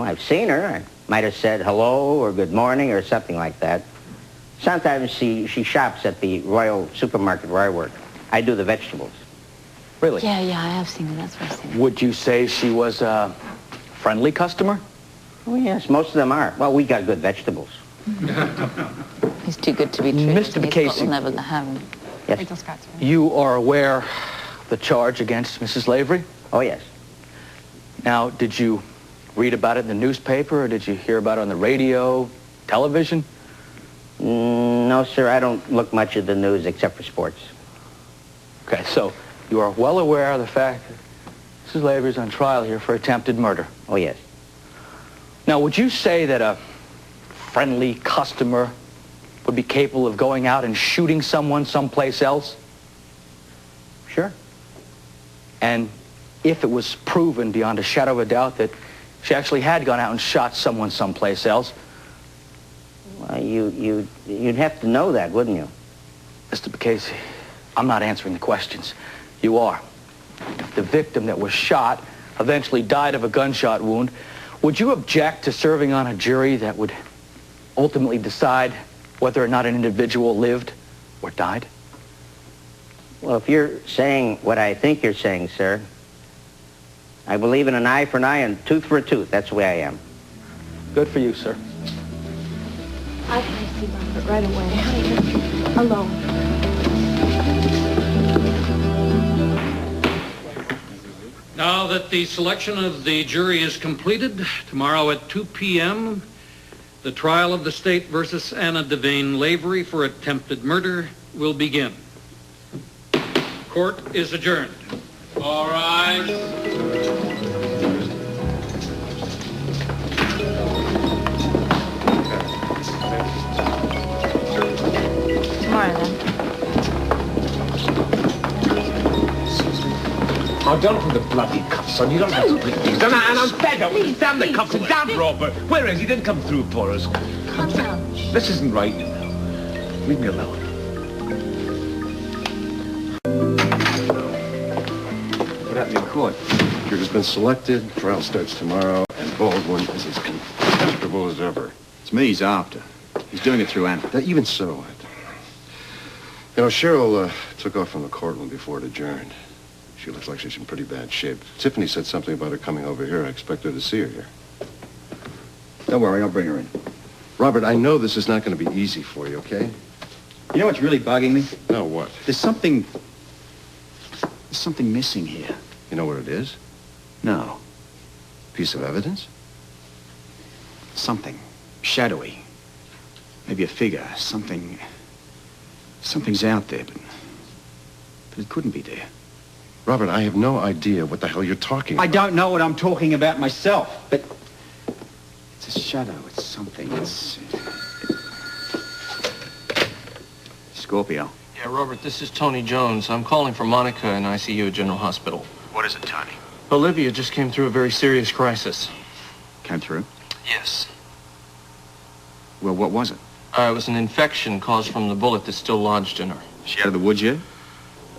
Oh, I've seen her. I might have said hello or good morning or something like that. Sometimes she shops at the Royal Supermarket where I work. I do the vegetables. Really? Yeah, I have seen her. That's what I've seen her. Would you say she was a friendly customer? Oh, yes, most of them are. Well, we got good vegetables. He's too good to be true. Mr. Casey. We'll never have him. Yes. You are aware of the charge against Mrs. Lavery? Oh, yes. Now, did you read about it in the newspaper, or did you hear about it on the radio, television? No, sir, I don't look much at the news except for sports. Okay, so you are well aware of the fact that Mrs. Lavery's on trial here for attempted murder. Oh, yes. Now, would you say that a friendly customer would be capable of going out and shooting someone someplace else? Sure. And if it was proven beyond a shadow of a doubt that she actually had gone out and shot someone someplace else? Well, you'd have to know that, wouldn't you? Mr. Bacasey, I'm not answering the questions. You are. If the victim that was shot eventually died of a gunshot wound, would you object to serving on a jury that would ultimately decide whether or not an individual lived or died? Well, if you're saying what I think you're saying, sir, I believe in an eye for an eye and tooth for a tooth. That's the way I am. Good for you, sir. I can see Robert right away. Alone. Now that the selection of the jury is completed, tomorrow at 2 p.m., the trial of the state versus Anna Devane Lavery for attempted murder will begin. Court is adjourned. All rise. Tomorrow, then. Oh, don't put the bloody cuffs on. You don't have to bring these. And I'm fed up. Damn the cuffs and damn Robert. Where is he? Didn't come through for us. Calm down. This isn't right, you know. Leave me alone. What happened in court? Juror's been selected. Trial starts tomorrow, and Baldwin is as contemptible as ever. It's me he's after. He's doing it through Anna. Even so, you know, Cheryl took off from the courtroom before it adjourned. She looks like she's in pretty bad shape. Tiffany said something about her coming over here. I expect her to see her here. Don't worry, I'll bring her in. Robert, I know this is not going to be easy for you, okay? You know what's really bugging me? No, what? There's something missing here. You know what it is? No. Piece of evidence? Something. Shadowy. Maybe a figure. Something's out there, but it couldn't be there. Robert, I have no idea what the hell you're talking about. I don't know what I'm talking about myself, but it's a shadow. It's something. It's... Scorpio. Yeah, Robert, this is Tony Jones. I'm calling for Monica in ICU at General Hospital. What is it, Tony? Olivia just came through a very serious crisis. Came through? Yes. Well, what was it? It was an infection caused from the bullet that's still lodged in her. She out of the woods yet?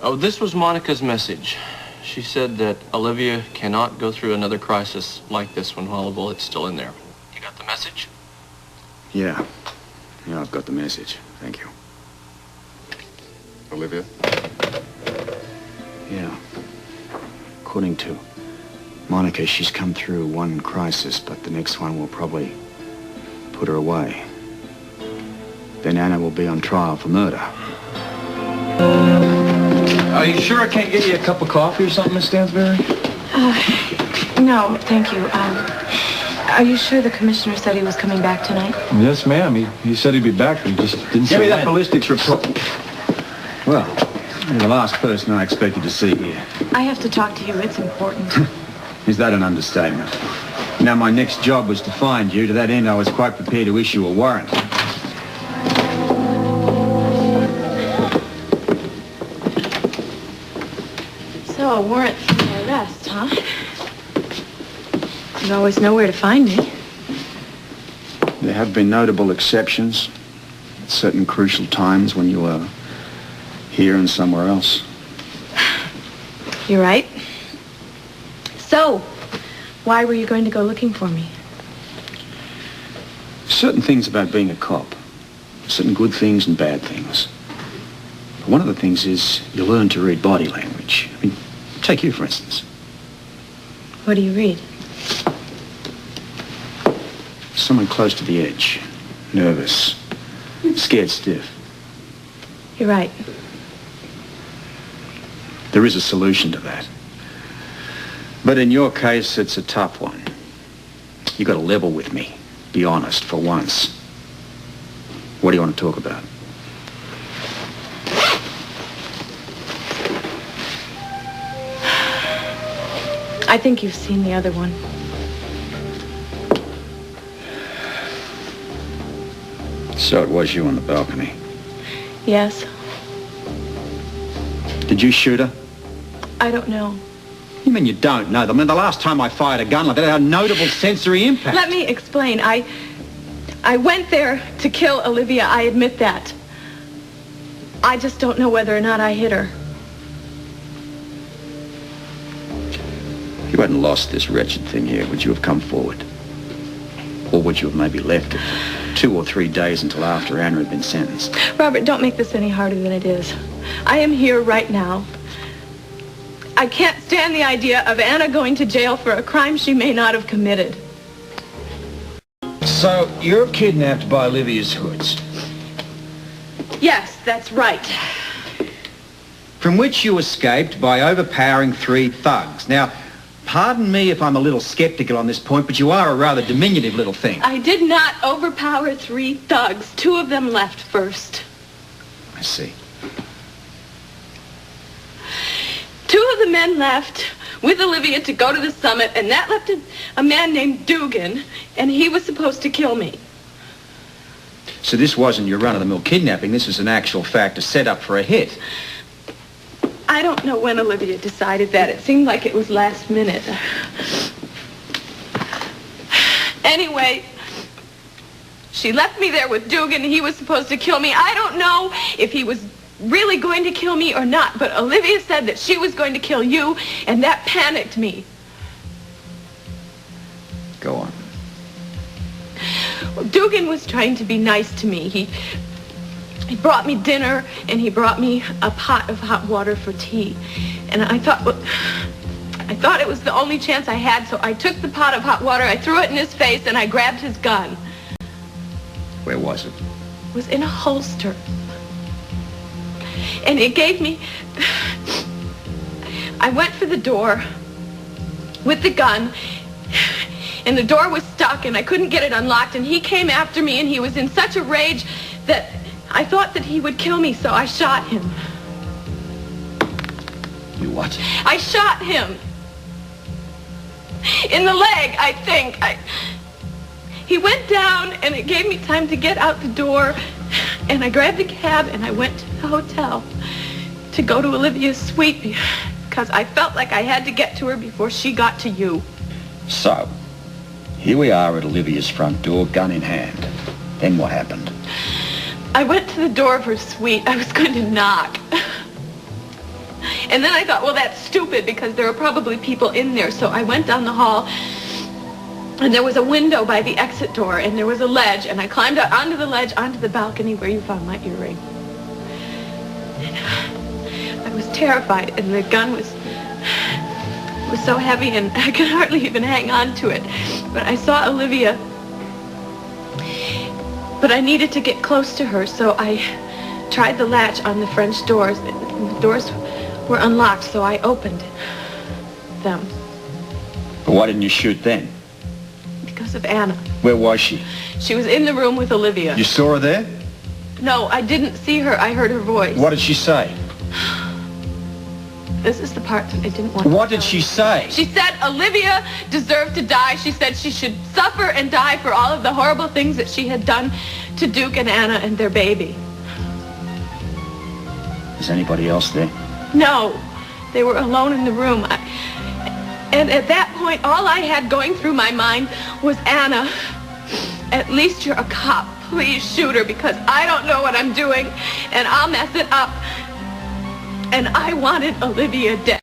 Oh, this was Monica's message. She said that Olivia cannot go through another crisis like this one while the bullet's still in there. You got the message? Yeah. Yeah, I've got the message. Thank you. Olivia? Yeah. According to Monica, she's come through one crisis, but the next one will probably put her away. Then Anna will be on trial for murder. Are you sure I can't get you a cup of coffee or something, Miss Stansberry? No, thank you. Are you sure the commissioner said he was coming back tonight? Yes, ma'am. He said he'd be back, but he just didn't say Give me that when. ballistics report. Well, you're the last person I expected to see here. I have to talk to you. It's important. Is that an understatement? Now, my next job was to find you. To that end, I was quite prepared to issue a warrant. So, a warrant for my arrest, huh? You always know where to find me. There have been notable exceptions at certain crucial times when you were here and somewhere else. You're right. So, why were you going to go looking for me? certain things about being a cop. Certain good things and bad things. But one of the things is you learn to read body language. I mean, take you, for instance. What do you read? Someone close to the edge. Nervous. Scared stiff. You're right. There is a solution to that. But in your case, it's a tough one. You got to level with me. Be honest for once. What do you want to talk about? I think you've seen the other one. So it was you on the balcony. Yes. Did you shoot her? I don't know. You mean you don't know? I mean, the last time I fired a gun like that had a notable sensory impact. Let me explain. I went there to kill Olivia. I admit that. I just don't know whether or not I hit her. If you hadn't lost this wretched thing here, would you have come forward? Or would you have maybe left it for 2 or 3 days until after Anna had been sentenced? Robert, don't make this any harder than it is. I am here right now. I can't stand the idea of Anna going to jail for a crime she may not have committed. So, you're kidnapped by Olivia's hoods. Yes, that's right. From which you escaped by overpowering 3 thugs. Now, pardon me if I'm a little skeptical on this point, but you are a rather diminutive little thing. I did not overpower 3 thugs. 2 of them left first. I see. 2 of the men left with Olivia to go to the summit, and that left a man named Dugan, and he was supposed to kill me. So this wasn't your run-of-the-mill kidnapping. This was an actual fact, a setup for a hit. I don't know when Olivia decided that. It seemed like it was last minute. Anyway, she left me there with Dugan. He was supposed to kill me. I don't know if he was really going to kill me or not, but Olivia said that she was going to kill you, and that panicked me. Go on. Well, Dugan was trying to be nice to me. He brought me dinner, and he brought me a pot of hot water for tea. And I thought it was the only chance I had, so I took the pot of hot water, I threw it in his face, and I grabbed his gun. Where was it? It was in a holster. And it gave me... I went for the door with the gun, and the door was stuck, and I couldn't get it unlocked, and he came after me, and he was in such a rage that I thought that he would kill me, so I shot him. You what? I shot him. In the leg, I think. He went down, and it gave me time to get out the door, and I grabbed a cab, and I went to the hotel to go to Olivia's suite because I felt like I had to get to her before she got to you. So, here we are at Olivia's front door, gun in hand. Then what happened? I went to the door of her suite. I was going to knock. And then I thought, well, that's stupid because there are probably people in there. So I went down the hall, and there was a window by the exit door, and there was a ledge, and I climbed out onto the ledge, onto the balcony where you found my earring. And I was terrified, and the gun was so heavy, and I could hardly even hang on to it. But I saw Olivia, but I needed to get close to her, so I tried the latch on the French doors, and the doors were unlocked, so I opened them. But why didn't you shoot then? Because of Anna. Where was she? She was in the room with Olivia. You saw her there? No, I didn't see her. I heard her voice. What did she say? This is the part that I didn't want to What tell did she you. say? She said Olivia deserved to die. She said she should suffer and die for all of the horrible things that she had done to Duke and Anna and their baby. Is anybody else there? No, they were alone in the room. And at that point, all I had going through my mind was, Anna, at least you're a cop. Please shoot her because I don't know what I'm doing and I'll mess it up. And I wanted Olivia dead.